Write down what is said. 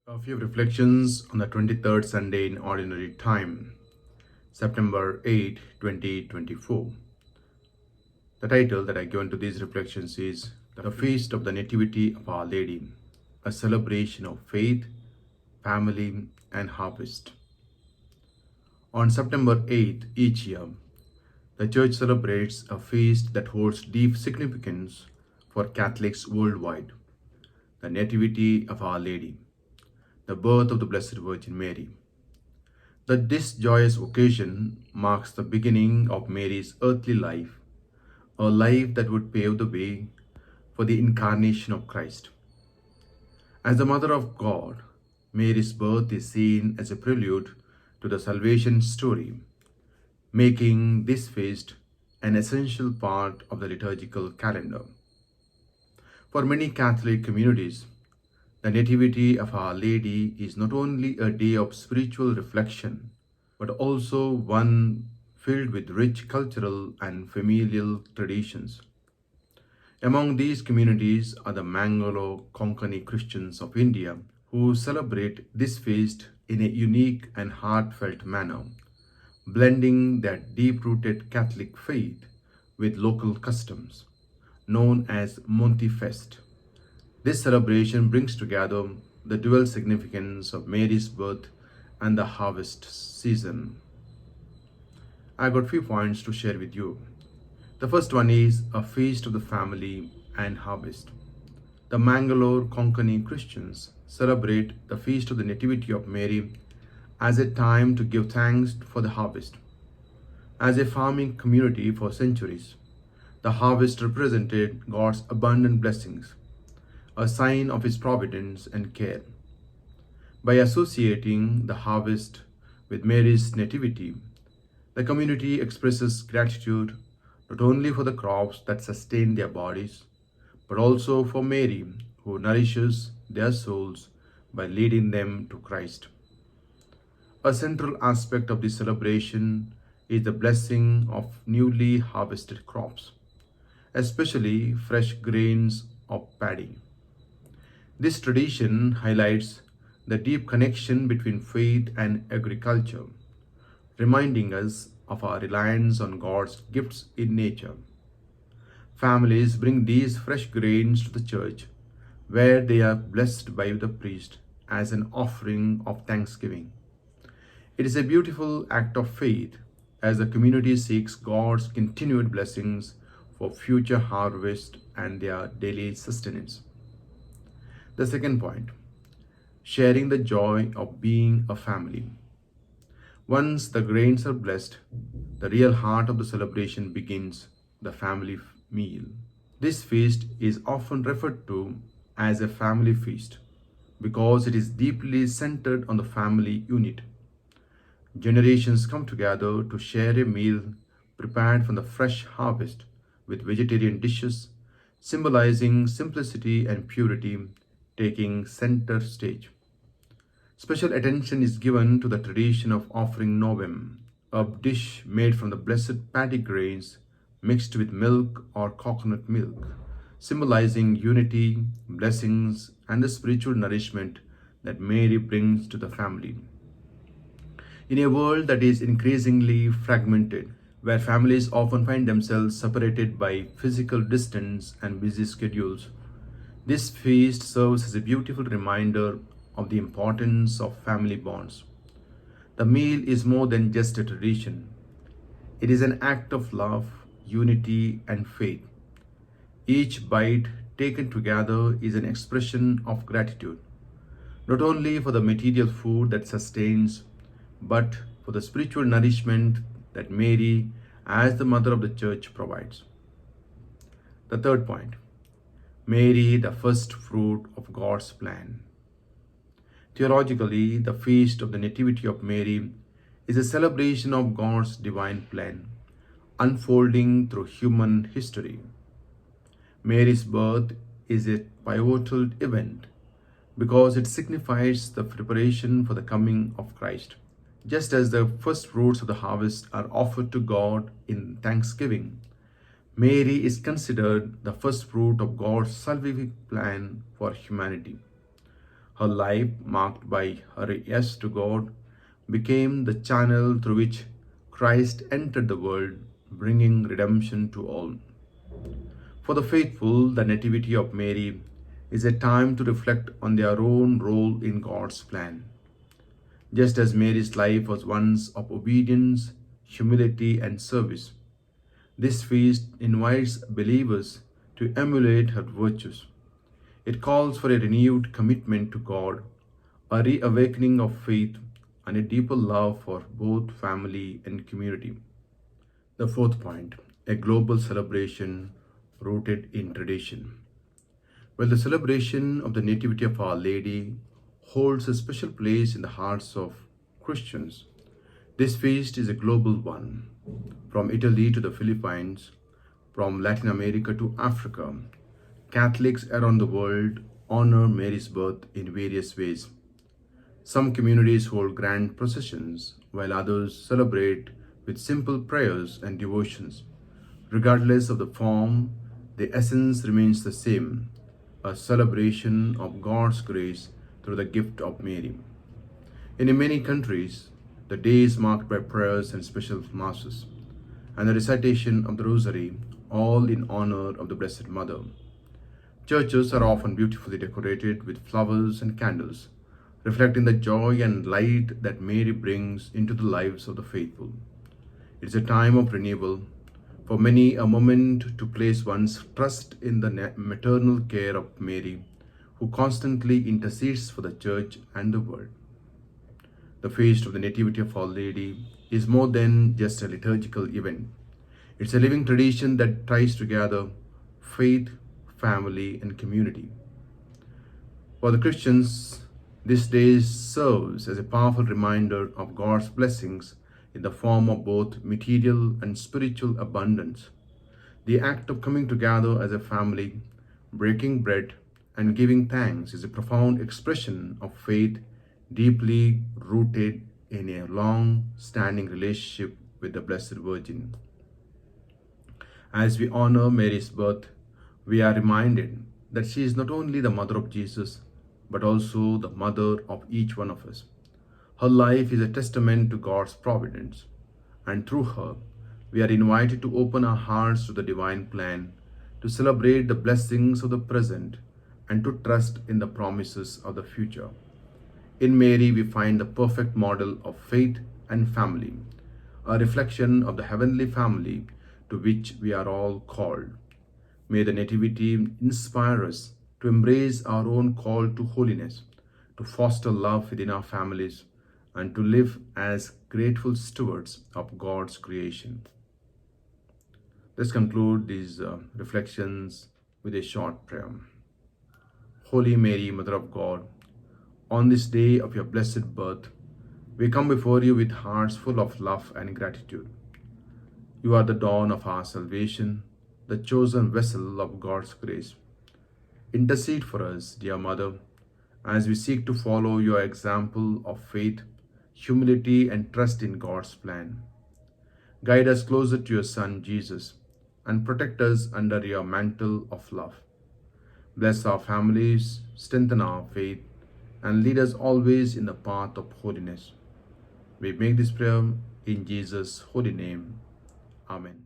A few reflections on the 23rd Sunday in Ordinary Time, September 8, 2024. The title that I given to these reflections is The Feast of the Nativity of Our Lady, a celebration of faith, family, and harvest. On September 8th each year, the Church celebrates a feast that holds deep significance for Catholics worldwide, the Nativity of Our Lady, the birth of the Blessed Virgin Mary. That this joyous occasion marks the beginning of Mary's earthly life, a life that would pave the way for the incarnation of Christ. As the Mother of God, Mary's birth is seen as a prelude to the salvation story, making this feast an essential part of the liturgical calendar. For many Catholic communities, the Nativity of Our Lady is not only a day of spiritual reflection, but also one filled with rich cultural and familial traditions. Among these communities are the Mangalore-Konkani Christians of India, who celebrate this feast in a unique and heartfelt manner, blending their deep-rooted Catholic faith with local customs, known as Monty Fest. This celebration brings together the dual significance of Mary's birth and the harvest season. I got few points to share with you. The first one is a feast of the family and harvest. The Mangalore Konkani Christians celebrate the feast of the Nativity of Mary as a time to give thanks for the harvest. As a farming community for centuries, the harvest represented God's abundant blessings, a sign of His providence and care. By associating the harvest with Mary's nativity, the community expresses gratitude not only for the crops that sustain their bodies, but also for Mary, who nourishes their souls by leading them to Christ. A central aspect of this celebration is the blessing of newly harvested crops, especially fresh grains of paddy. This tradition highlights the deep connection between faith and agriculture, reminding us of our reliance on God's gifts in nature. Families bring these fresh grains to the church, where they are blessed by the priest as an offering of thanksgiving. It is a beautiful act of faith as the community seeks God's continued blessings for future harvest and their daily sustenance. The second point, sharing the joy of being a family. Once the grains are blessed, the real heart of the celebration begins, the family meal. This feast is often referred to as a family feast because it is deeply centered on the family unit. Generations come together to share a meal prepared from the fresh harvest with vegetarian dishes, symbolizing simplicity and purity taking center stage. Special attention is given to the tradition of offering novem, a dish made from the blessed paddy grains mixed with milk or coconut milk, symbolizing unity, blessings, and the spiritual nourishment that Mary brings to the family. In a world that is increasingly fragmented, where families often find themselves separated by physical distance and busy schedules, this feast serves as a beautiful reminder of the importance of family bonds. The meal is more than just a tradition. It is an act of love, unity, and faith. Each bite taken together is an expression of gratitude, not only for the material food that sustains, but for the spiritual nourishment that Mary, as the Mother of the Church, provides. The third point, Mary, the first fruit of God's plan. Theologically, the feast of the Nativity of Mary is a celebration of God's divine plan, unfolding through human history. Mary's birth is a pivotal event because it signifies the preparation for the coming of Christ. Just as the first fruits of the harvest are offered to God in thanksgiving, Mary is considered the first fruit of God's salvific plan for humanity. Her life, marked by her yes to God, became the channel through which Christ entered the world, bringing redemption to all. For the faithful, the Nativity of Mary is a time to reflect on their own role in God's plan. Just as Mary's life was one of obedience, humility, and service, this feast invites believers to emulate her virtues. It calls for a renewed commitment to God, a reawakening of faith, and a deeper love for both family and community. The fourth point, a global celebration rooted in tradition. Well, the celebration of the Nativity of Our Lady holds a special place in the hearts of Christians. This feast is a global one. From Italy to the Philippines, from Latin America to Africa, Catholics around the world honor Mary's birth in various ways. Some communities hold grand processions, while others celebrate with simple prayers and devotions. Regardless of the form, the essence remains the same, a celebration of God's grace through the gift of Mary. In many countries, the day is marked by prayers and special masses, and the recitation of the Rosary, all in honor of the Blessed Mother. Churches are often beautifully decorated with flowers and candles, reflecting the joy and light that Mary brings into the lives of the faithful. It is a time of renewal, for many a moment to place one's trust in the maternal care of Mary, who constantly intercedes for the Church and the world. The Feast of the Nativity of Our Lady is more than just a liturgical event. It's a living tradition that ties together faith, family, and community. For the Christians, this day serves as a powerful reminder of God's blessings in the form of both material and spiritual abundance. The act of coming together as a family, breaking bread, and giving thanks is a profound expression of faith deeply rooted in a long-standing relationship with the Blessed Virgin. As we honor Mary's birth, we are reminded that she is not only the mother of Jesus, but also the mother of each one of us. Her life is a testament to God's providence, and through her, we are invited to open our hearts to the divine plan, to celebrate the blessings of the present, and to trust in the promises of the future. In Mary, we find the perfect model of faith and family, a reflection of the heavenly family to which we are all called. May the Nativity inspire us to embrace our own call to holiness, to foster love within our families, and to live as grateful stewards of God's creation. Let's conclude these reflections with a short prayer. Holy Mary, Mother of God, on this day of your blessed birth, we come before you with hearts full of love and gratitude. You are the dawn of our salvation, the chosen vessel of God's grace. Intercede for us, dear Mother, as we seek to follow your example of faith, humility, and trust in God's plan. Guide us closer to your Son, Jesus, and protect us under your mantle of love. Bless our families, strengthen our faith, and lead us always in the path of holiness. We make this prayer in Jesus' holy name. Amen.